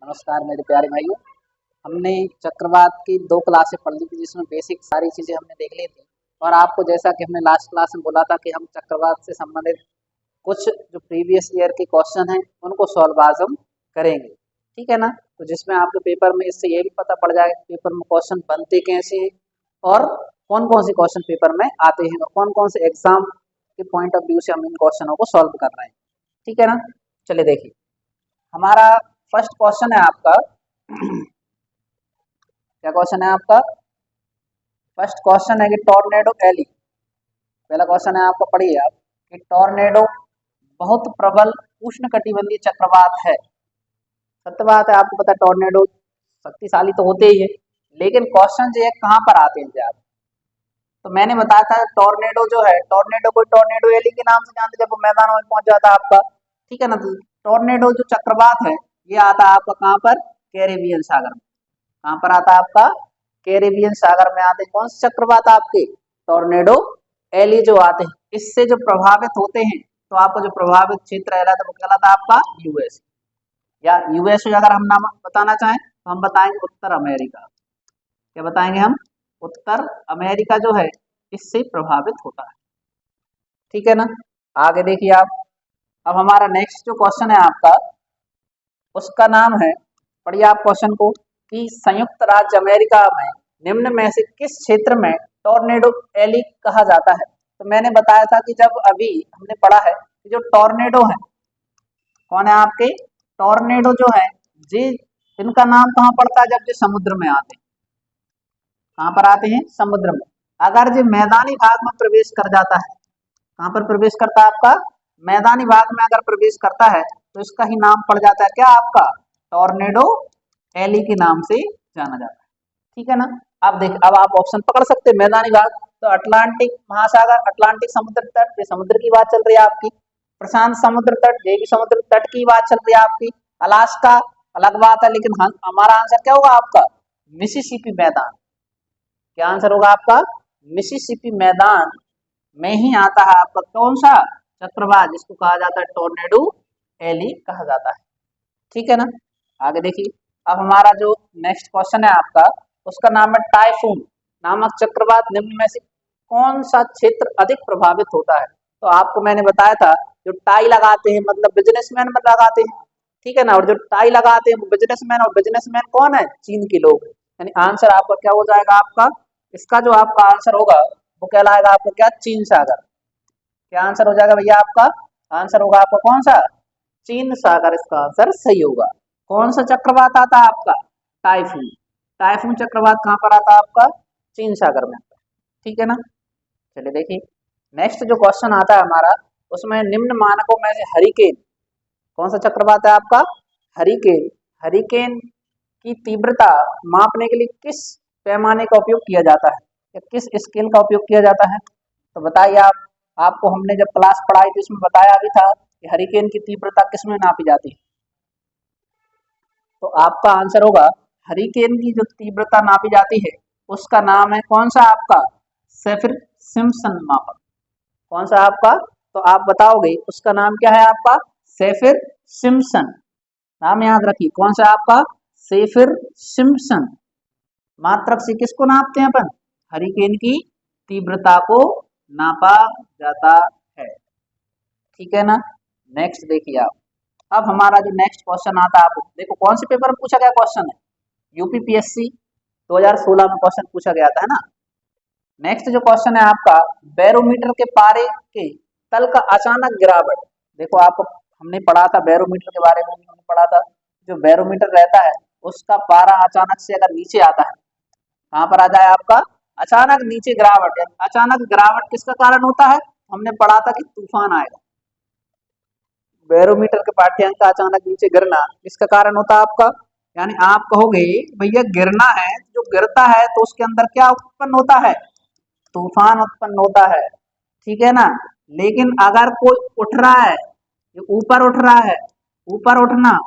नमस्कार मेरे प्यारे भाइयों। हमने चक्रवात की 2 क्लासें पढ़ ली थी जिसमें बेसिक सारी चीज़ें हमने देख ली थी। और आपको जैसा कि हमने लास्ट क्लास में बोला था कि हम चक्रवात से संबंधित कुछ जो प्रीवियस ईयर के क्वेश्चन हैं उनको सॉल्व आज हम करेंगे, ठीक है ना। तो जिसमें आपके पेपर में इससे ये भी पता पड़ जाएगा पेपर में क्वेश्चन बनते कैसे हैं और कौन कौन से क्वेश्चन पेपर में आते हैं और कौन कौन से एग्जाम के पॉइंट ऑफ व्यू से हम इन क्वेश्चनों को सॉल्व कर रहे हैं, ठीक है ना। चलिए देखिए, हमारा फर्स्ट क्वेश्चन है आपका क्या क्वेश्चन है आपका? फर्स्ट क्वेश्चन है कि टॉर्नेडो एली। पहला क्वेश्चन है आपका, पढ़िए आप कि टॉर्नेडो बहुत प्रबल उष्णकटिबंधीय चक्रवात है। सत्य बात है, आपको पता है टॉर्नेडो शक्तिशाली तो होते ही है, लेकिन क्वेश्चन जो है कहाँ पर आते हैं आप। तो मैंने बताया था टॉर्नेडो जो है, टॉर्नेडो को टॉर्नेडो एली के नाम से जानते जब वो मैदानों में पहुंच जाता है आपका, ठीक है ना। तो टॉर्नेडो जो चक्रवात है ये आता है आपका कहाँ पर? कैरेबियन सागर में। कहाँ पर आता है आपका? कैरेबियन सागर में आते हैं। कौन से चक्रवात आपके? टॉर्नेडो एली जो आते हैं, इससे जो प्रभावित होते हैं तो आपको जो प्रभावित क्षेत्र कहलाता है वो कहलाता है आपका यूएस। या यूएस अगर हम नाम बताना चाहें तो हम बताएंगे उत्तर अमेरिका। क्या बताएंगे हम? उत्तर अमेरिका जो है इससे प्रभावित होता है, ठीक है ना। आगे देखिए आप, अब हमारा नेक्स्ट जो क्वेश्चन है आपका उसका नाम है, पढ़िए आप क्वेश्चन को, कि संयुक्त राज्य अमेरिका में निम्न में से किस क्षेत्र में टॉर्नेडो एली कहा जाता है। तो मैंने बताया था कि जब अभी हमने पढ़ा है कि जो टॉर्नेडो है, कौन है आपके? टॉर्नेडो जो है जी, इनका नाम कहाँ पड़ता है? जब ये समुद्र में आते हैं। कहाँ पर आते हैं? समुद्र में। अगर ये मैदानी भाग में प्रवेश कर जाता है, कहाँ पर प्रवेश करता है आपका? मैदानी भाग में अगर प्रवेश करता है तो इसका ही नाम पड़ जाता है क्या आपका? टॉर्नेडो एली के नाम से जाना जाता है, ठीक है ना। अब देख, अब आप ऑप्शन पकड़ सकते हैं। मैदानी भाग तो अटलांटिक महासागर, अटलांटिक समुद्र तट, ये समुद्र की बात चल रही है आपकी। प्रशांत समुद्र तट, ये भी समुद्र तट की बात चल रही है आपकी। अलास्का अलग बात है, लेकिन हमारा आंसर क्या होगा आपका? मिसिसिपी मैदान। क्या आंसर होगा आपका? मिसिसिपी मैदान में ही आता है आपका कौन सा चक्रवात, जिसको कहा जाता है टॉर्नेडो एली कहा जाता है, ठीक है ना। आगे देखिए, अब हमारा जो नेक्स्ट क्वेश्चन है आपका उसका नाम है टाइफून नामक चक्रवात निम्न में से कौन सा क्षेत्र अधिक प्रभावित होता है। तो आपको मैंने बताया था जो टाई लगाते हैं मतलब बिजनेसमैन में लगाते हैं, ठीक है ना। और जो टाई लगाते हैं वो बिजनेसमैन, और बिजनेसमैन कौन है? चीन के लोग। यानी आंसर आपका क्या हो जाएगा आपका? इसका जो आपका आंसर होगा वो कहलाएगा आपका क्या? चीन सागर। क्या आंसर हो जाएगा भैया आपका? आंसर होगा आपका कौन सा? चीन सागर इसका आंसर सही होगा। कौन सा चक्रवात आता है आपका? टाइफून। टाइफून चक्रवात कहाँ पर आता है आपका? चीन सागर में आता है, ठीक है ना। चलिए देखिए, नेक्स्ट जो क्वेश्चन आता है हमारा उसमें निम्न मानकों में से हरिकेन, कौन सा चक्रवात है आपका? हरिकेन। हरिकेन की तीव्रता मापने के लिए किस पैमाने का उपयोग किया जाता है या किस स्केल का उपयोग किया जाता है? तो बताइए आप। आपको हमने जब क्लास पढ़ाई थी उसमें बताया भी था कि हरिकेन की तीव्रता किसमें नापी जाती है। तो आपका आंसर होगा हरिकेन की जो तीव्रता नापी जाती है उसका नाम है कौन सा आपका? सेफिर सिम्पसन मापक। कौन सा आपका? तो आप बताओगे उसका नाम क्या है आपका? सेफिर सिम्पसन। नाम याद रखिए, कौन सा आपका? सेफिर सिम्पसन। मात्रक से किसको नापते हैं अपन? हरिकेन की तीव्रता को नापा जाता है, ठीक है ना। नेक्स्ट देखिए आप, अब हमारा जो नेक्स्ट क्वेश्चन आता है, आप देखो कौन से पेपर में पूछा गया क्वेश्चन है। यूपीपीएससी 2016 में क्वेश्चन पूछा गया था, है ना। नेक्स्ट जो क्वेश्चन है आपका, बैरोमीटर के पारे के तल का अचानक गिरावट। देखो आप, हमने पढ़ा था बैरोमीटर के बारे में, हमने पढ़ा था जो बैरोमीटर रहता है उसका पारा अचानक से अगर नीचे आता है, कहाँ पर आ जाए आपका? अचानक नीचे गिरावट। अचानक गिरावट किसका कारण होता है? हमने पढ़ा था कि तूफान आएगा। बैरोमीटर के पाठ्यांक का अचानक नीचे गिरना किसका कारण होता है आपका? यानी आप कहोगे भैया गिरना है, जो गिरता है तो उसके अंदर क्या उत्पन्न होता है? तूफान उत्पन्न होता है, ठीक है ना। लेकिन अगर कोई उठ रहा है, ऊपर उठ रहा है, ऊपर उठना,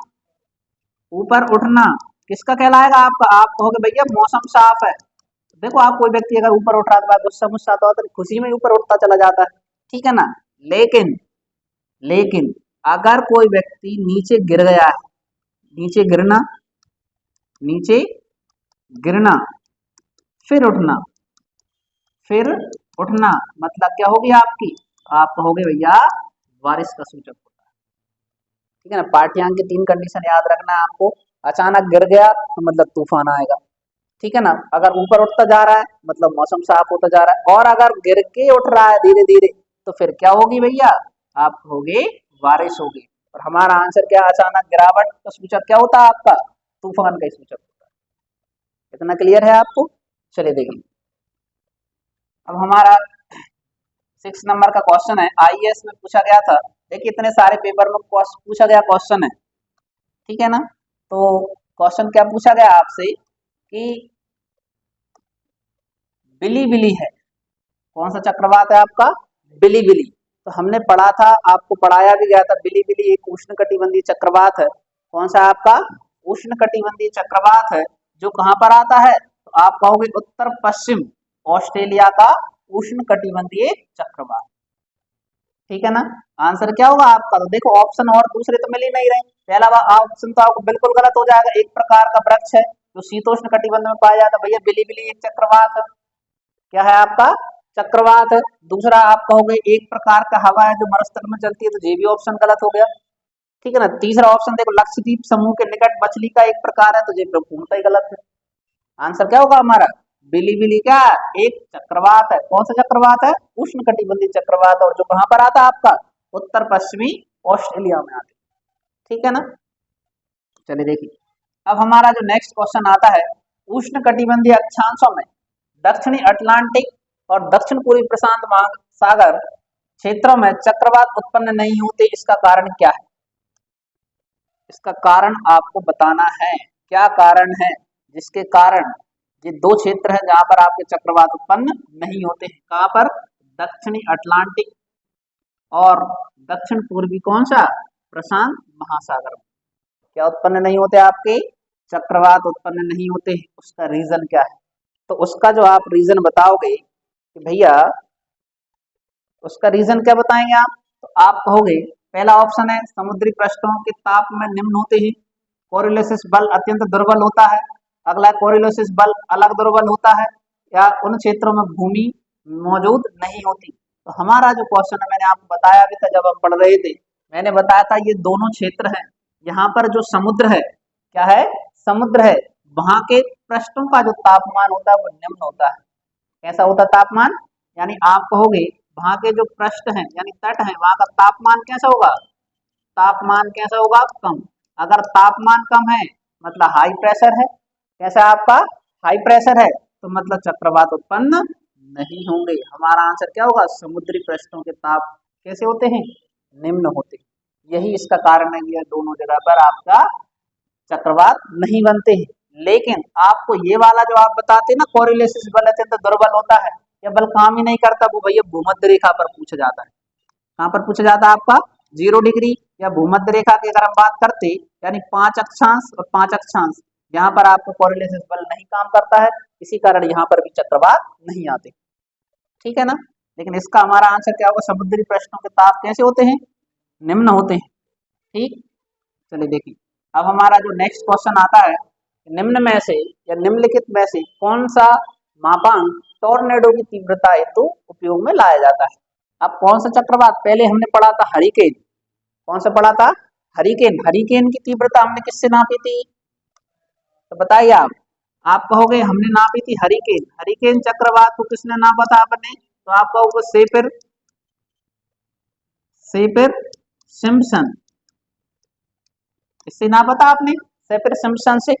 ऊपर उठना किसका कहलाएगा आपका? आप कहोगे भैया मौसम साफ है। देखो आप, कोई व्यक्ति अगर ऊपर उठ रहा है तो गुस्सा गुस्सा आता है तो खुशी में ऊपर उठता चला जाता है, ठीक है ना। लेकिन लेकिन अगर कोई व्यक्ति नीचे गिर गया है, नीचे गिरना नीचे गिरना, फिर उठना, फिर उठना, मतलब क्या होगी आपकी, आप कहोगे भैया बारिश का सूचक होता है। ठीक है ना। पाठ्यांक की 3 कंडीशन याद रखना है आपको। अचानक गिर गया तो मतलब तूफान आएगा। ठीक है ना। अगर ऊपर उठता जा रहा है मतलब मौसम साफ होता जा रहा है, और अगर गिर के उठ रहा है धीरे धीरे तो फिर क्या होगी भैया, आप कहोगे बारिश होगी। और हमारा आंसर क्या, अचानक गिरावट का सूचक क्या होता है आपका, तूफान का सूचक होता है। इतना क्लियर है आपको। चलिए देखिए, अब हमारा 6 नंबर का क्वेश्चन है, आईएएस में पूछा गया था। देखिए इतने सारे पेपर में पूछा गया क्वेश्चन है, ठीक है ना। तो क्वेश्चन क्या पूछा गया आपसे कि बिलीबिली है, कौन सा चक्रवात है आपका, बिलीबिली। तो हमने पढ़ा था, आपको पढ़ाया भी गया था, बिलीबिली एक उष्णकटिबंधीय चक्रवात है। कौन सा आपका, उष्णकटिबंधीय चक्रवात है, जो कहां पर आता है, तो आप कहोगे उत्तर पश्चिम ऑस्ट्रेलिया का उष्णकटिबंधीय चक्रवात। ठीक है ना। आंसर क्या होगा आपका, तो देखो ऑप्शन और दूसरे तो मिल ही नहीं रहे। पहला ऑप्शन तो आपको बिल्कुल गलत हो जाएगा, एक प्रकार का वृक्ष है जो शीतोष्ण कटिबंध में पाया जाता है। भैया बिलीबिली एक चक्रवात है, क्या है आपका, चक्रवात है। दूसरा आप कहोगे एक प्रकार का हवा है जो मरुस्थल में चलती है, तो ये भी ऑप्शन गलत हो गया। ठीक है ना। तीसरा ऑप्शन देखो लक्षद्वीप समूह के निकट मछली का एक प्रकार है, तो ये पूर्णतः ही गलत है। आंसर क्या होगा हमारा, बिलीबिली क्या, एक चक्रवात है। कौन सा चक्रवात है, उष्ण कटिबंधीय चक्रवात, और जो कहां पर आता है आपका, उत्तर पश्चिमी ऑस्ट्रेलिया में आता है। ठीक है ना। चलिए देखिए, अब हमारा जो नेक्स्ट क्वेश्चन आता है, उष्ण कटिबंधीय अक्षांशों में दक्षिणी अटलांटिक और दक्षिण पूर्वी प्रशांत महासागर क्षेत्रों में चक्रवात उत्पन्न नहीं होते, इसका कारण क्या है। इसका कारण आपको बताना है, क्या कारण है जिसके कारण ये दो क्षेत्र है जहां पर आपके चक्रवात उत्पन्न नहीं होते हैं। कहां पर, दक्षिणी अटलांटिक और दक्षिण पूर्वी कौन सा, प्रशांत महासागर में क्या उत्पन्न नहीं होते, आपके चक्रवात उत्पन्न नहीं होते हैं। उसका रीजन क्या है, तो उसका जो आप रीजन बताओगे कि भैया, उसका रीजन क्या बताएंगे आप, तो आप कहोगे पहला ऑप्शन है समुद्री पृष्ठों के ताप में निम्न होते हैं, कोरिलेसिस बल अत्यंत दुर्बल होता है। अगला कोरिलेसिस बल अलग दुर्बल होता है, या उन क्षेत्रों में भूमि मौजूद नहीं होती। तो हमारा जो क्वेश्चन है, मैंने आपको बताया भी था जब हम पढ़ रहे थे, मैंने बताया था ये दोनों क्षेत्र हैं, यहाँ पर जो समुद्र है, क्या है, समुद्र है, वहां के पृष्ठों का जो तापमान होता है वो निम्न होता है। कैसा होता है तापमान, यानी आप कहोगे वहां के जो पृष्ठ हैं यानी तट है, वहां का तापमान कैसा होगा, तापमान कैसा होगा, कम। अगर तापमान कम है मतलब हाई प्रेशर है, कैसा आपका, हाई प्रेशर है, तो मतलब चक्रवात उत्पन्न नहीं होंगे। हमारा आंसर क्या होगा, समुद्री पृष्ठों के ताप कैसे होते हैं, निम्न होते हैं। यही इसका कारण है, ये दोनों जगह पर आपका चक्रवात नहीं बनते हैं। लेकिन आपको ये वाला जो आप बताते हैं ना, कोरिलेसिस बल अत्यंत दुर्बल होता है, यह बल काम ही नहीं करता, वो भैया भूमध्य रेखा पर पूछा जाता है। कहाँ पर पूछा जाता है आपका, 0 डिग्री या भूमध्य रेखा की अगर हम बात करते, यानी 5 अक्षांश और 5 अक्षांश, यहाँ पर आपको कोरिलेसिस बल नहीं काम करता है, इसी कारण यहाँ पर भी चक्रवात नहीं आते। ठीक है ना। लेकिन इसका हमारा आंसर क्या होगा, समुद्री पृष्ठों के ताप कैसे होते हैं, निम्न होते हैं। ठीक, चलिए देखिए, अब हमारा जो नेक्स्ट क्वेश्चन आता है, निम्न में से या निम्नलिखित में से कौन सा मापांक टॉर्नेडो की तीव्रता हेतु उपयोग में लाया जाता है। अब कौन सा चक्रवात, पहले हमने पढ़ा था हरिकेन, कौन सा पढ़ा था, हरिकेन। हरिकेन की तीव्रता हमने किससे नापी थी, तो बताइए आप कहोगे हमने नापी थी हरिकेन। हरिकेन चक्रवात को किसने नापा था आपने, तो आप कहोगे सेफिर, सेफिर सिम्पसन, किससे नापा था आपने, सेफिर सिम्पसन से।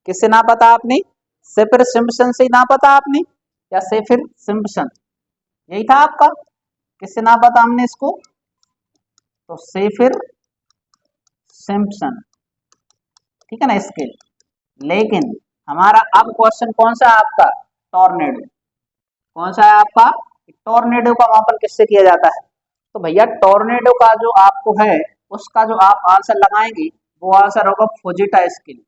किससे नापा था आपने, सेफिर सिम्पसन से नापा था आपने, या सेफिर सिम्पसन, यही था आपका। किससे नापा था हमने इसको, तो सेफिर सिम्पसन। ठीक है ना, स्केल। लेकिन हमारा अब क्वेश्चन कौन सा है आपका, टॉर्नेडो। कौन सा है आपका, टॉर्नेडो का मापन किससे किया जाता है, तो भैया टॉर्नेडो का जो आपको है उसका जो आप आंसर लगाएंगे वो आंसर होगा फुजिटा स्केल।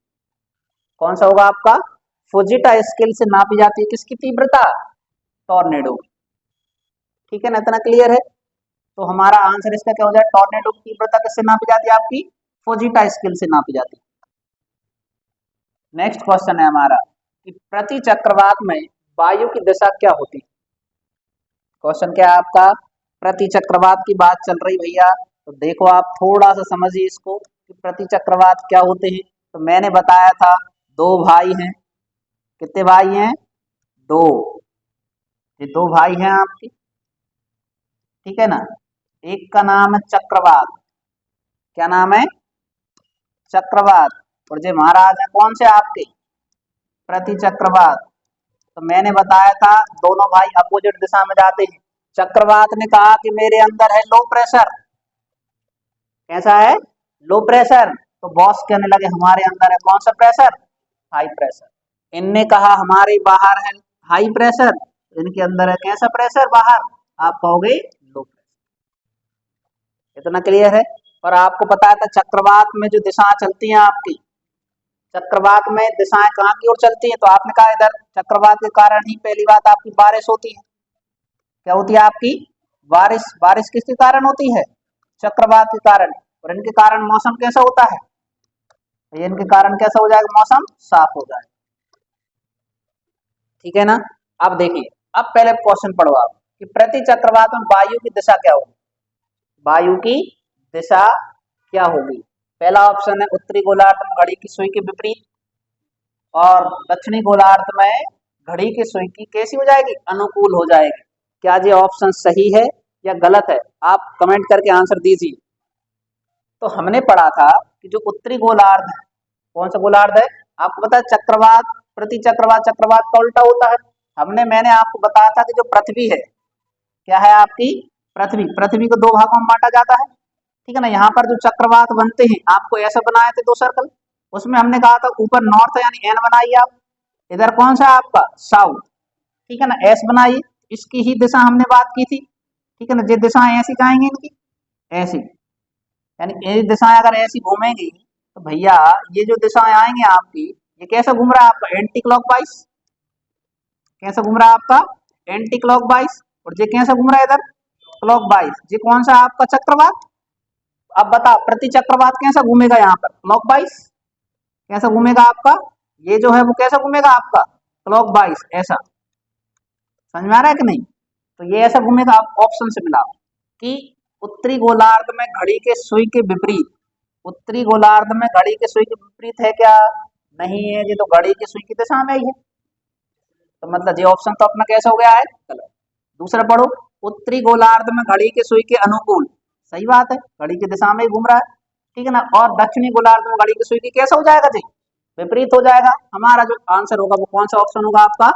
कौन सा होगा आपका, फुजिटा स्केल से नापी जाती है किसकी तीव्रता, टॉर्नेडो। ठीक है ना, इतना क्लियर है। तो हमारा आंसर इसका क्या हो जाए, टॉर्नेडो की तीव्रता किससे नापी जाती है आपकी, फुजिटा स्केल से नापी जाती है। नेक्स्ट क्वेश्चन है हमारा कि प्रति चक्रवात में वायु की दिशा क्या होती है। क्वेश्चन क्या है आपका, प्रति चक्रवात की बात चल रही भैया, तो देखो आप थोड़ा सा समझिए इसको कि प्रति चक्रवात क्या होते हैं। तो मैंने बताया था दो भाई हैं, कितने भाई हैं, दो, ये दो भाई हैं आपके, ठीक है ना। एक का नाम है चक्रवात, क्या नाम है, चक्रवात, और जो महाराज है कौन से आपके, प्रति चक्रवात। तो मैंने बताया था दोनों भाई अपोजिट दिशा में जाते हैं। चक्रवात ने कहा कि मेरे अंदर है लो प्रेशर, कैसा है, लो प्रेशर। तो बॉस कहने लगे हमारे अंदर है कौन सा प्रेशर, हाई प्रेशर। इनने कहा हमारे बाहर है हाई प्रेशर, इनके अंदर है कैसा प्रेशर बाहर, आप कहोगे लो प्रेशर। इतना क्लियर है। और आपको पता था चक्रवात में जो दिशा चलती हैं आपकी, चक्रवात में दिशाएं कहाँ की ओर चलती हैं, तो आपने कहा इधर चक्रवात के कारण ही पहली बात आपकी बारिश होती है। क्या होती है आपकी बारिश, बारिश किसके कारण होती है, चक्रवात के कारण। और इनके कारण मौसम कैसा होता है, ये इनके कारण कैसा हो जाएगा, मौसम साफ हो जाएगा, ठीक है ना। अब देखिए, अब पहले क्वेश्चन पढ़ो आप कि प्रति चक्रवात में वायु की दिशा क्या होगी, वायु की दिशा क्या होगी। पहला ऑप्शन है उत्तरी गोलार्ध में घड़ी की सुई के विपरीत, और दक्षिणी गोलार्ध में घड़ी की सुई की कैसी हो जाएगी, अनुकूल हो जाएगी। क्या ये ऑप्शन सही है या गलत है, आप कमेंट करके आंसर दीजिए। तो हमने पढ़ा था कि जो उत्तरी गोलार्ध है, कौन सा गोलार्ध है, आपको पता है चक्रवात, प्रति चक्रवात, चक्रवात का उल्टा होता है। मैंने आपको बताया था कि जो पृथ्वी है, क्या है आपकी पृथ्वी, पृथ्वी को दो भागों में बांटा जाता है, ठीक है ना। यहाँ पर जो चक्रवात बनते हैं, आपको ऐसा बनाए थे दो सर्कल, उसमें हमने कहा था ऊपर नॉर्थ यानी एन बनाइए आप, इधर कौन सा आपका साउथ, ठीक है ना, एस बनाइए। इसकी ही दिशा हमने बात की थी, ठीक है ना। ये दिशाएं ऐसी जाएंगी इनकी, ऐसी, यानी ये दिशाएं अगर ऐसी घूमेंगी तो भैया ये जो दिशाएं आएंगे आपकी, ये कैसा घूम रहा है आपका, एंटी क्लॉकवाइज, कैसा घूम रहा है आपका, एंटी क्लॉकवाइज। और ये कैसा घूम रहा है इधर, क्लॉकवाइज। ये कौन सा आपका चक्रवात, अब बता प्रति चक्रवात कैसा घूमेगा यहाँ पर, क्लॉकवाइज, कैसा घूमेगा आपका, ये जो है वो कैसा घूमेगा आपका, क्लॉकवाइज, ऐसा। समझ में आ रहा है कि नहीं। तो ये ऐसा घूमेगा, आप ऑप्शन से मिला कि उत्तरी गोलार्ध में घड़ी के सुई के विपरीत, उत्तरी गोलार्ध में घड़ी के सुई के विपरीत है क्या, नहीं है, ये तो घड़ी की सुई की दिशा में ही है। तो मतलब ये ऑप्शन तो अपना कैसा हो गया है, गलत। दूसरा पढ़ो, उत्तरी गोलार्ध में घड़ी के सुई के अनुकूल, सही बात है, घड़ी की दिशा में ही घूम रहा है, ठीक है ना। और दक्षिणी गोलार्ध में घड़ी की सुई की कैसा हो जाएगा जी, विपरीत हो जाएगा। हमारा जो आंसर होगा वो कौन सा ऑप्शन होगा आपका,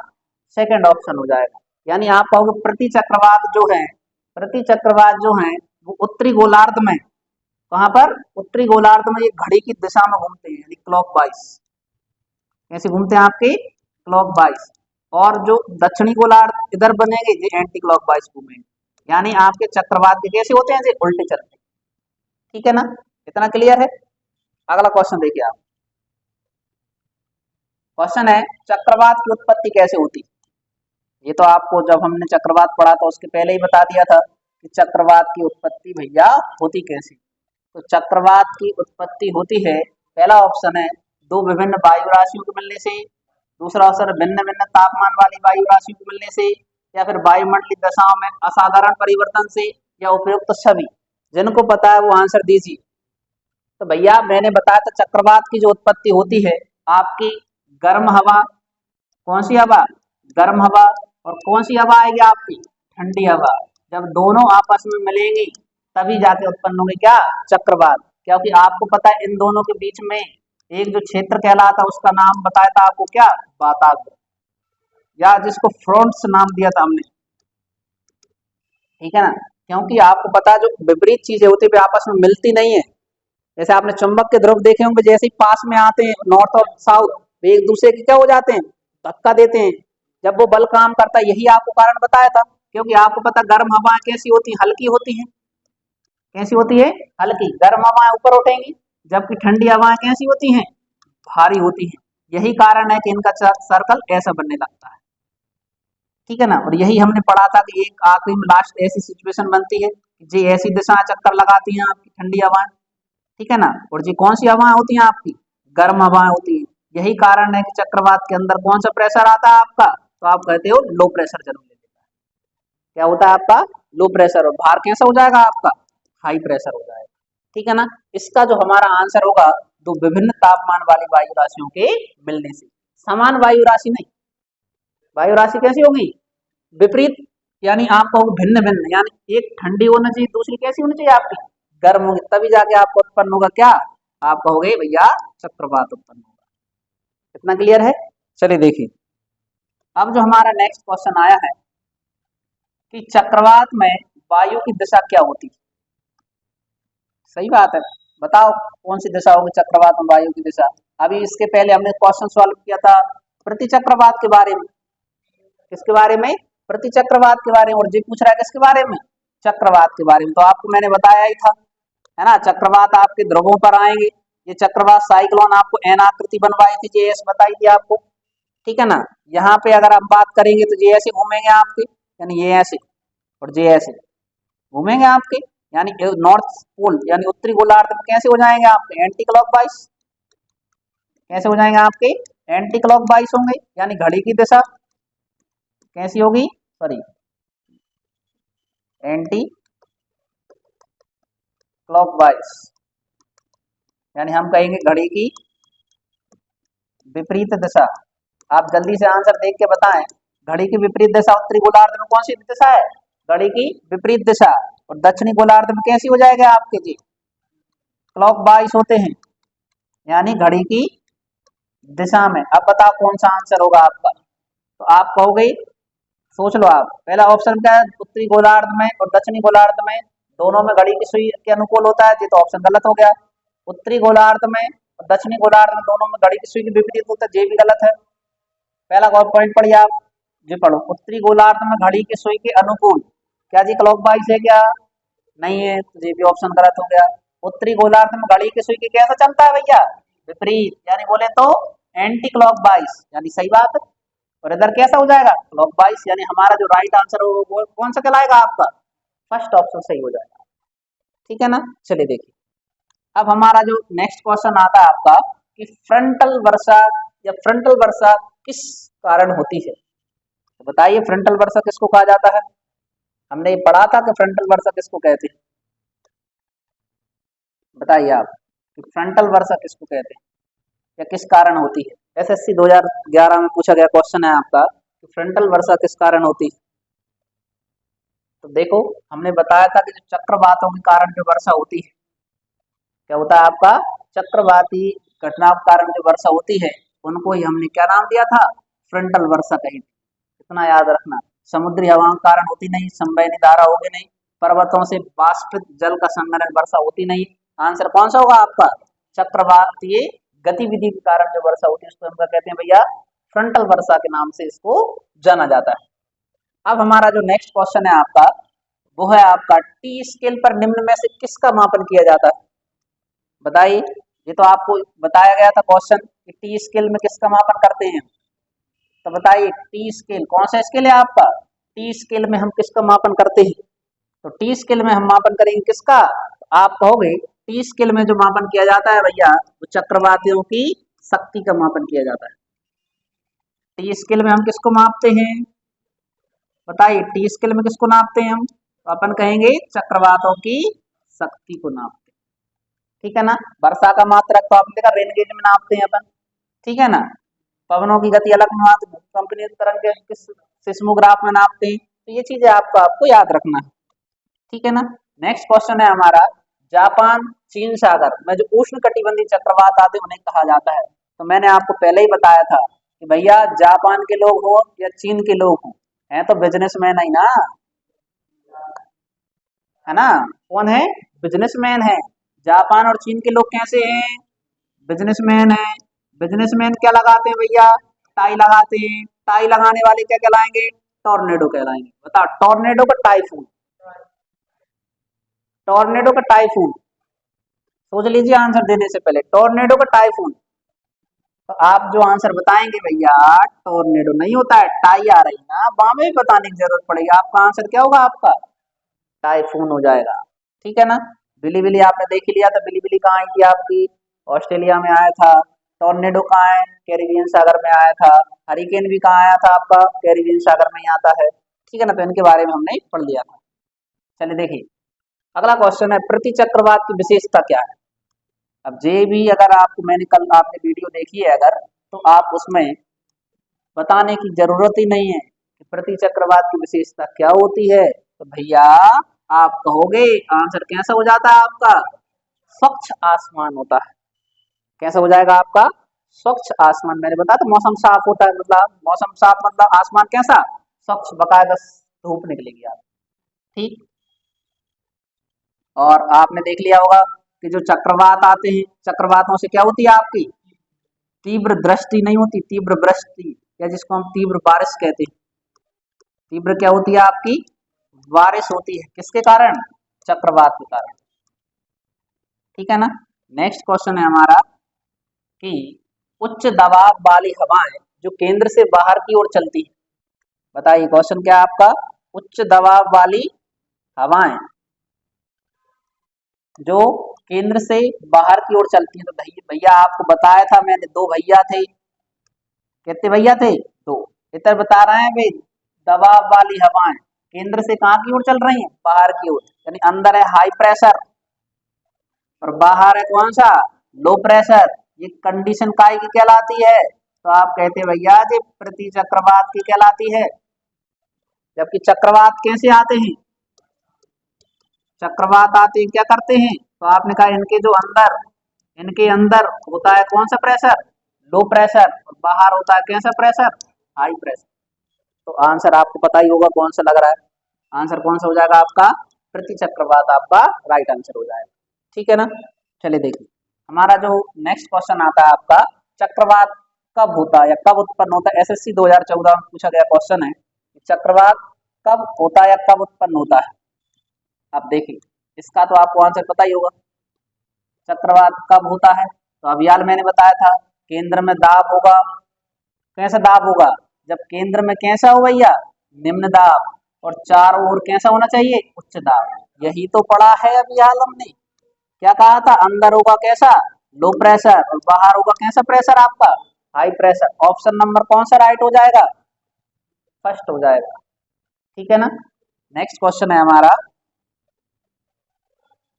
सेकंड ऑप्शन हो जाएगा। यानी आप कहोगे प्रति चक्रवात जो है, प्रति चक्रवात जो है वो उत्तरी गोलार्ध में, कहाँ पर, उत्तरी गोलार्ध में ये घड़ी की दिशा में घूमते हैं, यानी क्लॉकवाइज, कैसे घूमते हैं आपके, क्लॉकवाइज। और जो दक्षिणी गोलार्ध इधर बनेंगे ये एंटी क्लॉकवाइज घूमेंगे, यानी आपके चक्रवात के कैसे होते हैं, ये उल्टे चलते हैं, ठीक है ना। इतना क्लियर है। अगला क्वेश्चन देखिए आप, क्वेश्चन है चक्रवात की उत्पत्ति कैसे होती। ये तो आपको जब हमने चक्रवात पढ़ा था उसके पहले ही बता दिया था कि चक्रवात की उत्पत्ति भैया होती कैसी। तो चक्रवात की उत्पत्ति होती है, पहला ऑप्शन है दो विभिन्न वायु राशियों के मिलने से, दूसरा ऑप्शन है भिन्न भिन्न तापमान वाली वायु राशियों के मिलने से, या फिर वायुमंडलीय दशाओं में असाधारण परिवर्तन से, या उपयुक्त सभी। जिनको पता है वो आंसर दीजिए। तो भैया मैंने बताया था चक्रवात की जो उत्पत्ति होती है आपकी गर्म हवा, कौन सी हवा, गर्म हवा, और कौन सी हवा आएगी आपकी, ठंडी हवा। जब दोनों आपस में मिलेंगी तभी जाके उत्पन्न होंगे क्या, चक्रवात। क्योंकि आपको पता है इन दोनों के बीच में एक जो क्षेत्र कहलाता उसका नाम बताया था आपको क्या, वातावरण, या जिसको फ्रंट्स नाम दिया था हमने, ठीक है ना। क्योंकि आपको पता है जो विपरीत चीजें होती है आपस में मिलती नहीं है। जैसे आपने चुंबक के ध्रुव देखे होंगे, जैसे ही पास में आते हैं नॉर्थ और साउथ, वे एक दूसरे के क्या हो जाते हैं, धक्का देते हैं। जब वो बल काम करता है, यही आपको कारण बताया था। क्योंकि आपको पता गर्म हवाएं कैसी होती हैं, हल्की होती हैं, कैसी होती है, हल्की। गर्म हवाएं ऊपर उठेंगी, जबकि ठंडी हवाएं कैसी होती हैं, भारी होती हैं। यही कारण है कि इनका सर्कल ऐसा बनने लगता है, ठीक है ना। और यही हमने पढ़ा था कि एक आखिरी में लास्ट ऐसी सिचुएशन बनती है जी, ऐसी दिशा चक्कर लगाती हैं आपकी ठंडी हवाएं, ठीक है ना। और जी कौन सी हवाएं होती हैं आपकी, गर्म हवाएं होती हैं। यही कारण है कि चक्रवात के अंदर कौन सा प्रेशर आता है आपका, तो आप कहते हो लो प्रेशर जन्म ले लेता है। क्या होता है आपका, लो प्रेशर, और भार कैसा हो जाएगा आपका, हाई प्रेशर हो जाएगा। ठीक है ना। इसका जो हमारा आंसर होगा, दो विभिन्न तापमान वाली वायु राशियों के मिलने से। समान वायु राशि नहीं, वायु राशि कैसी होगी, विपरीत, यानी आप कहोगे भिन्न भिन्न, यानी एक ठंडी होना चाहिए, दूसरी कैसी होनी चाहिए आपकी, गर्म होगी, तभी जाके आपको उत्पन्न होगा क्या, आप कहोगे भैया चक्रवात उत्पन्न होगा। कितना क्लियर है। चलिए देखिए, अब जो हमारा नेक्स्ट क्वेश्चन आया है कि चक्रवात में वायु की दिशा क्या होती है। सही बात है, बताओ कौन सी दिशा होगी चक्रवात में वायु की दिशा। अभी इसके पहले हमने क्वेश्चन सॉल्व किया था प्रति चक्रवात के बारे में, किसके बारे में, प्रति चक्रवात के बारे में, और जी पूछ रहा है किसके बारे में, चक्रवात के बारे में। तो आपको मैंने बताया ही था, है ना, चक्रवात आपके ध्रुवों पर आएंगे। ये चक्रवात साइक्लोन आपको एन आकृति बनवाई थी, जे एस बताई थी आपको। ठीक है ना। यहाँ पे अगर आप बात करेंगे तो जे ऐसे घूमेंगे आपके, यानी ये ऐसे और जे ऐसे घूमेंगे आपके, यानी नॉर्थ पोल यानी उत्तरी गोलार्ध में कैसे हो जाएंगे आपके, एंटी क्लॉकवाइज। कैसे हो जाएंगे आपके, एंटी क्लॉकवाइज होंगे, यानी घड़ी की दिशा कैसी होगी, सॉरी एंटी क्लॉकवाइज, यानी हम कहेंगे घड़ी की विपरीत दिशा। आप जल्दी से आंसर देख के बताएं, घड़ी की विपरीत दिशा उत्तरी गोलार्ध में कौन सी दिशा है, घड़ी की विपरीत दिशा, और दक्षिणी गोलार्ध में कैसी हो जाएगा आपके जी, क्लॉकवाइज होते हैं, यानी घड़ी की दिशा में। अब बताओ कौन सा आंसर होगा आपका, तो आप कहोगे, सोच लो आप, पहला ऑप्शन क्या है, उत्तरी गोलार्ध में और दक्षिणी गोलार्ध में दोनों में घड़ी की सुई के अनुकूल होता है, ये तो ऑप्शन गलत हो गया। उत्तरी गोलार्ध में और दक्षिणी गोलार्ध में दोनों में घड़ी की सुई के विपरीत होता है, ये भी गलत है। पहला पॉइंट पढ़िए आप, जी पढ़ो, उत्तरी गोलार्ध में घड़ी की सुई के अनुकूल, क्या जी क्लॉकवाइज है क्या, नहीं है, तो ये भी ऑप्शन गलत हो गया। उत्तरी गोलार्ध में घड़ी की सुई के कैसा चलता है भैया, विपरीत, यानी बोले तो एंटी क्लॉकवाइज, यानी सही बात है। और इधर कैसा हो जाएगा, क्लॉकवाइज, यानी हमारा जो राइट आंसर हो वो कौन सा कहलाएगा आपका, फर्स्ट ऑप्शन सही हो जाएगा। ठीक है ना। चलिए देखिए, अब हमारा जो नेक्स्ट क्वेश्चन आता है आपका कि फ्रंटल वर्षा या फ्रंटल वर्षा किस कारण होती है। तो बताइए फ्रंटल वर्षा किसको कहा जाता है, हमने ये पढ़ा था कि फ्रंटल वर्षा किसको कहते हैं, बताइए आप कि फ्रंटल वर्षा किसको कहते हैं या किस कारण होती है। एसएससी 2011 में पूछा गया क्वेश्चन है आपका कि फ्रंटल वर्षा किस कारण होती है। तो देखो, हमने बताया था कि जो चक्रवातों के कारण जो वर्षा होती है, क्या होता है आपका, चक्रवाती घटनाओं के कारण जो वर्षा होती है, उनको ही हमने क्या नाम दिया था, फ्रंटल वर्षा कही थी। इतना याद रखना, समुद्री हवाओं के कारण होती नहीं, संवहनी धारा होगी नहीं, पर्वतों से वाष्पित जल का संघनन वर्षा होती नहीं। आंसर कौन सा होगा आपका, चक्रवातीय गतिविधि के कारण जो वर्षा होती है उसको हम क्या कहते हैं भैया, फ्रंटल वर्षा के नाम से इसको जाना जाता है। अब हमारा जो नेक्स्ट क्वेश्चन है आपका, वो है आपका टी स्केल पर निम्न में से किसका मापन किया जाता है। बताइए, ये तो आपको बताया गया था क्वेश्चन कि टी स्केल में किसका मापन करते हैं। तो बताइए टी स्केल कौन सा स्केल है आपका, टी स्केल में हम किसका मापन करते हैं। तो टी स्केल में हम मापन करेंगे किसका, तो आप कहोगे टी स्केल में जो मापन किया जाता है भैया, वो चक्रवातियों की शक्ति का मापन किया जाता है। टी स्केल में हम किसको मापते हैं, बताइए टी स्केल में किसको नापते हैं हम, तो अपन कहेंगे चक्रवातों की शक्ति को नापते हैं। ठीक है ना। वर्षा का मात्रक तो आपने देखा रेन गेज में नापते हैं अपन, ठीक है ना। पवनों की गति अलग मात्र कंपनी तरंग के किस सिस्मोग्राफ में नापते हैं। तो ये चीजें आपको याद रखना है। ठीक है ना। नेक्स्ट क्वेश्चन है हमारा, जापान चीन सागर में जो उष्ण कटिबंधीय चक्रवात आते उन्हें कहा जाता है। तो मैंने आपको पहले ही बताया था कि भैया जापान के लोग हो या चीन के लोग हो, हैं तो बिजनेसमैन ही ना, है ना। कौन है, बिजनेसमैन है। जापान और चीन के लोग कैसे हैं, बिजनेसमैन है। बिजनेसमैन क्या लगाते हैं भैया, टाई लगाते हैं। टाई लगाने वाले क्या कहलाएंगे, टॉर्नेडो कहलाएंगे। बताओ टॉर्नेडो का टाइफून, टॉर्नेडो का टाइफून, सोच लीजिए आंसर देने से पहले, टॉर्नेडो का टाइफून। तो आप जो आंसर बताएंगे भैया, टॉर्नेडो नहीं होता है, टाई आ रही ना, वहां में भी बताने की जरूरत पड़ेगी। आपका आंसर क्या होगा, आपका टाइफून हो जाएगा। ठीक है ना। बिली बिली आपने देख ही लिया था, बिली बिली कहाँ आई थी आपकी, ऑस्ट्रेलिया में आया था। टॉर्नेडो कहाँ है? कैरिबियन सागर में आया था। हरिकेन भी कहाँ आया था आपका? कैरिबियन सागर में ही आता है। ठीक है ना, तो इनके बारे में हमने पढ़ लिया था। चलिए देखिए, अगला क्वेश्चन है प्रति चक्रवात की विशेषता क्या है। अब जे भी अगर आपको, मैंने कल आपने वीडियो देखी है अगर, तो आप उसमें बताने की जरूरत ही नहीं है कि प्रति चक्रवात की विशेषता क्या होती है। तो भैया आप कहोगे आंसर कैसा हो जाता है आपका? स्वच्छ आसमान होता है। कैसा हो जाएगा आपका? स्वच्छ आसमान। मैंने बताया तो मौसम साफ होता है, मतलब मौसम साफ मतलब आसमान कैसा? स्वच्छ, बकायदा धूप निकलेगी आप। ठीक। और आपने देख लिया होगा कि जो चक्रवात आते हैं, चक्रवातों से क्या होती है आपकी? तीव्र दृष्टि नहीं होती, तीव्र वृष्टि, या जिसको हम तीव्र बारिश कहते हैं। तीव्र क्या होती है आपकी? बारिश होती है। किसके कारण? चक्रवात के कारण। ठीक है ना। नेक्स्ट क्वेश्चन है हमारा कि उच्च दबाव वाली हवाएं जो केंद्र से बाहर की ओर चलती है। बताइए क्वेश्चन क्या है आपका? उच्च दबाव वाली हवाएं जो केंद्र से बाहर की ओर चलती है। तो भैया आपको बताया था मैंने, दो भैया थे। कितने भैया थे? दो। इधर बता रहे हैं भाई, दबाव वाली हवाएं केंद्र से कहाँ की ओर चल रही हैं? बाहर की ओर। यानी अंदर है हाई प्रेशर और बाहर है कौन सा? Low pressure. ये कंडीशन काय की कहलाती है? तो आप कहते हैं भैया जी प्रति चक्रवात की कहलाती है। जबकि चक्रवात कैसे आते हैं? चक्रवात आते हैं क्या करते हैं? तो आपने कहा इनके अंदर होता है कौन सा प्रेशर? Low pressure. और बाहर होता है कैसा प्रेशर? High pressure. तो आंसर आपको पता ही होगा कौन सा लग रहा है। आंसर कौन सा हो जाएगा आपका? प्रति चक्रवात आपका राइट आंसर हो जाएगा। ठीक है ना। चलिए देखिए, हमारा जो नेक्स्ट क्वेश्चन आता है आपका, चक्रवात कब होता है या कब उत्पन्न होता है? एसएससी 2014 में पूछा गया क्वेश्चन है, चक्रवात कब होता है या कब उत्पन्न होता है। आप देखिए, इसका तो आपको आंसर पता ही होगा, चक्रवात कब होता है। तो अब यार मैंने बताया था, केंद्र में दाब होगा। कैसा दाब होगा? जब केंद्र में कैसा हो भैया? निम्न दाब। और चारों ओर कैसा होना चाहिए? उच्च दाब। यही तो पढ़ा है अभी हाल हमने। क्या कहा था? अंदर होगा कैसा? Low pressure. और बाहर होगा कैसा प्रेशर आपका? High pressure. ऑप्शन नंबर कौन सा राइट हो जाएगा? फर्स्ट हो जाएगा। ठीक है ना। नेक्स्ट क्वेश्चन है हमारा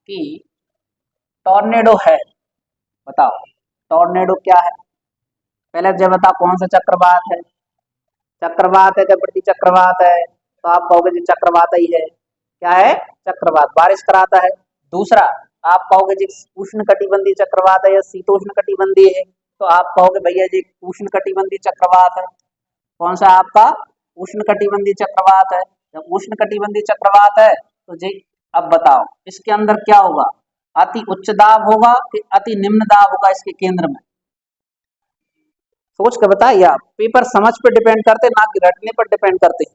कि टॉर्नेडो है, बताओ टॉर्नेडो क्या है। पहले जब बताओ कौन सा चक्रवात है? चक्रवात है क्या प्रति चक्रवात है? तो आप कहोगे जी चक्रवात ही है। क्या है? चक्रवात, बारिश कराता है। दूसरा, आप कहोगे जी उष्ण कटिबंधीय चक्रवात है या शीतोष्ण कटिबंधीय है। तो आप कहोगे भैया जी उष्ण कटिबंधीय चक्रवात है। कौन सा आपका? उष्ण कटिबंधीय चक्रवात है। जब उष्ण कटिबंधीय चक्रवात है तो जी अब बताओ इसके अंदर क्या होगा? अति उच्च दाब होगा कि अति निम्न दाब होगा इसके केंद्र में? सोच कर बताइए आप। पेपर समझ पे डिपेंड करते, ना कि रटने पर डिपेंड करते।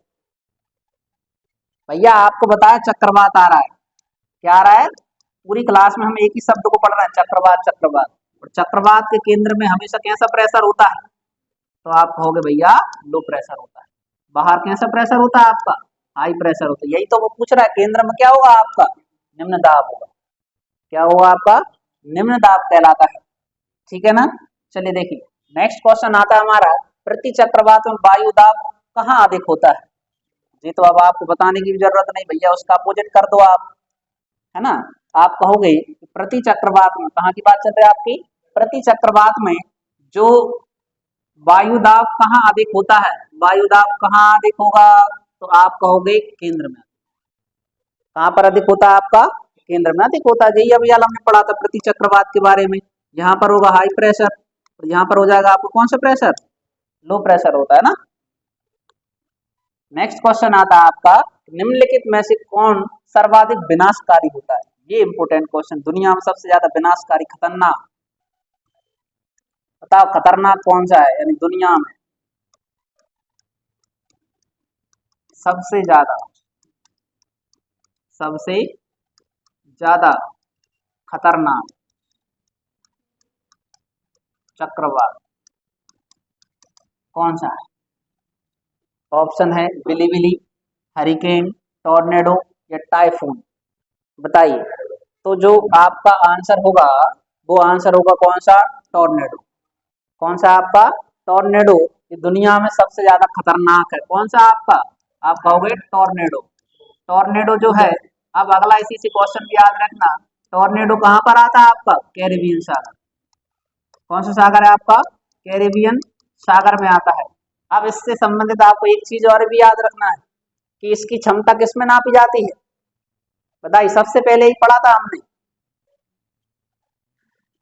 भैया आपको बताया चक्रवात आ रहा है, क्या आ रहा है? पूरी क्लास में हम एक ही शब्द को पढ़ रहे हैं, चक्रवात चक्रवात। और चक्रवात के केंद्र में हमेशा कैसा प्रेशर होता है? तो आप कहोगे भैया लो प्रेशर होता है। बाहर कैसा प्रेशर होता है आपका? हाई प्रेशर होता है। यही तो वो पूछ रहा है, केंद्र में क्या होगा आपका? निम्न दाब होगा। क्या होगा आपका? निम्न दाब कहलाता है। ठीक है ना। चलिए देखिए, नेक्स्ट क्वेश्चन आता है हमारा, प्रति चक्रवात में वायु दाब कहाँ अधिक होता है। जी तो अब आपको बताने की भी जरूरत नहीं भैया, उसका अपोजिट कर दो आप, है ना। आप कहोगे प्रति चक्रवात में, कहाँ की बात चल रही है आपकी? प्रति चक्रवात में जो वायु दाब कहाँ अधिक होता है? वायु दाब कहाँ अधिक होगा? तो आप कहोगे केंद्र में। कहाँ पर अधिक होता है आपका? केंद्र में अधिक होता है। यही अभी हमने पढ़ा था प्रति चक्रवात के बारे में। यहाँ पर होगा हाई प्रेशर और यहाँ पर हो जाएगा आपको कौन सा प्रेशर? लो प्रेशर होता है ना। नेक्स्ट क्वेश्चन आता है आपका, निम्नलिखित में से कौन सर्वाधिक विनाशकारी होता है। ये इंपोर्टेंट क्वेश्चन, दुनिया में सबसे ज्यादा विनाशकारी खतरनाक, बताओ खतरनाक कौन सा है, यानी दुनिया में सबसे ज्यादा खतरनाक चक्रवात कौन सा है? ऑप्शन है बिलीबिली, हरिकेन, टॉर्नेडो या टाइफून। बताइए। तो जो आपका आंसर होगा वो आंसर होगा कौन सा? टॉर्नेडो। कौन सा आपका टॉर्नेडो, ये दुनिया में सबसे ज्यादा खतरनाक है। कौन सा आपका, आप कहोगे टॉर्नेडो। टॉर्नेडो जो है, अब अगला इसी से क्वेश्चन भी याद रखना, टॉर्नेडो कहाँ पर आता है आपका, कैरिबियन सागर। कौन सा सागर है आपका, कैरिबियन सागर में आता है। अब इससे संबंधित आपको एक चीज और भी याद रखना है कि इसकी क्षमता किसमें नापी जाती है, बताइए, सबसे पहले ही पढ़ा था हमने,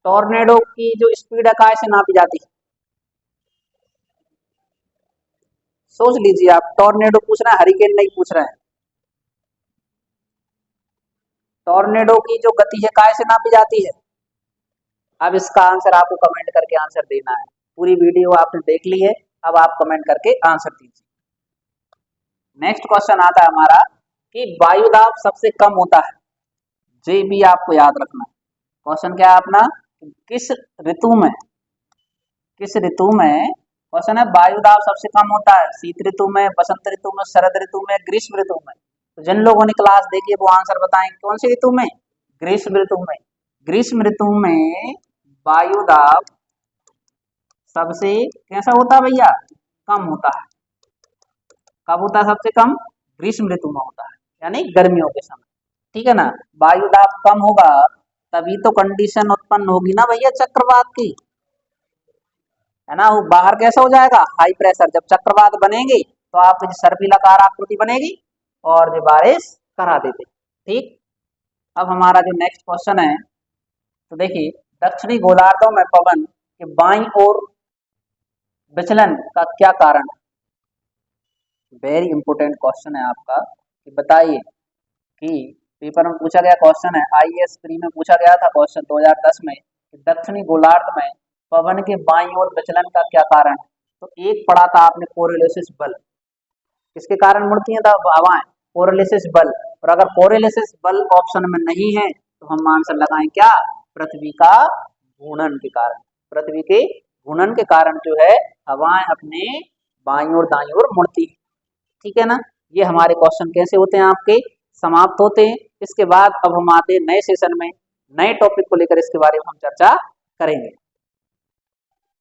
टॉर्नेडो की जो स्पीड है काय से नापी जाती है, सोच लीजिए आप, टॉर्नेडो पूछ रहे हैं, हरिकेन नहीं पूछ रहे हैं। टॉर्नेडो की जो गति है काय से नापी जाती है। अब इसका आंसर आपको कमेंट करके आंसर देना है। पूरी वीडियो आपने देख ली है, अब आप कमेंट करके आंसर दीजिए। नेक्स्ट क्वेश्चन आता है हमारा कि वायु दाब सबसे कम होता है, ये भी आपको याद रखना है। क्वेश्चन क्या है अपना, किस ऋतु में, किस ऋतु में, क्वेश्चन है वायु दाब सबसे कम होता है, शीत ऋतु में, बसंत ऋतु में, शरद ऋतु में, ग्रीष्म ऋतु में। तो जिन लोगों ने क्लास देखी है वो आंसर बताएं, कौन सी ऋतु में, ग्रीष्म ऋतु में। ग्रीष्म ऋतु में वायु दाब सबसे कैसा होता है भैया, कम होता है। कब होता है सबसे कम, ग्रीष्म ऋतु में होता है, यानी गर्मियों के समय, ठीक है ना। वायु दाब कम होगा तभी तो कंडीशन उत्पन्न होगी ना भैया चक्रवात की, है ना। वो बाहर कैसा हो जाएगा, हाई प्रेशर, जब चक्रवात बनेंगे तो आपकी सर्पिलाकार आकृति बनेगी और जो बारिश करा देते, ठीक। अब हमारा जो नेक्स्ट क्वेश्चन है, तो देखिए, दक्षिणी गोलार्धों में पवन के बाईं ओर विचलन का क्या कारण है। वेरी इंपोर्टेंट क्वेश्चन है आपका, कि बताइए कि पेपर में पूछा गया क्वेश्चन है, आईएएस प्री में पूछा गया था क्वेश्चन 2010 में, कि दक्षिणी गोलार्ध में पवन के बाईं ओर विचलन का क्या कारण है। तो एक पढ़ा था आपने कोरिलेसिस बल, किसके कारण मुड़ती हैं हवाएं, कोरिलेसिस बल। और अगर कोरिलेसिस बल ऑप्शन में नहीं है तो हम आंसर लगाएं क्या, पृथ्वी का घूर्णन के कारण। पृथ्वी के घूर्णन के कारण जो है हवाएं अपने बाईं ओर दाईं ओर मुड़ती है, ठीक है ना। ये हमारे क्वेश्चन कैसे होते हैं आपके, समाप्त होते हैं। इसके बाद अब हम आते हैं नए सेशन में, नए टॉपिक को लेकर इसके बारे में हम चर्चा करेंगे।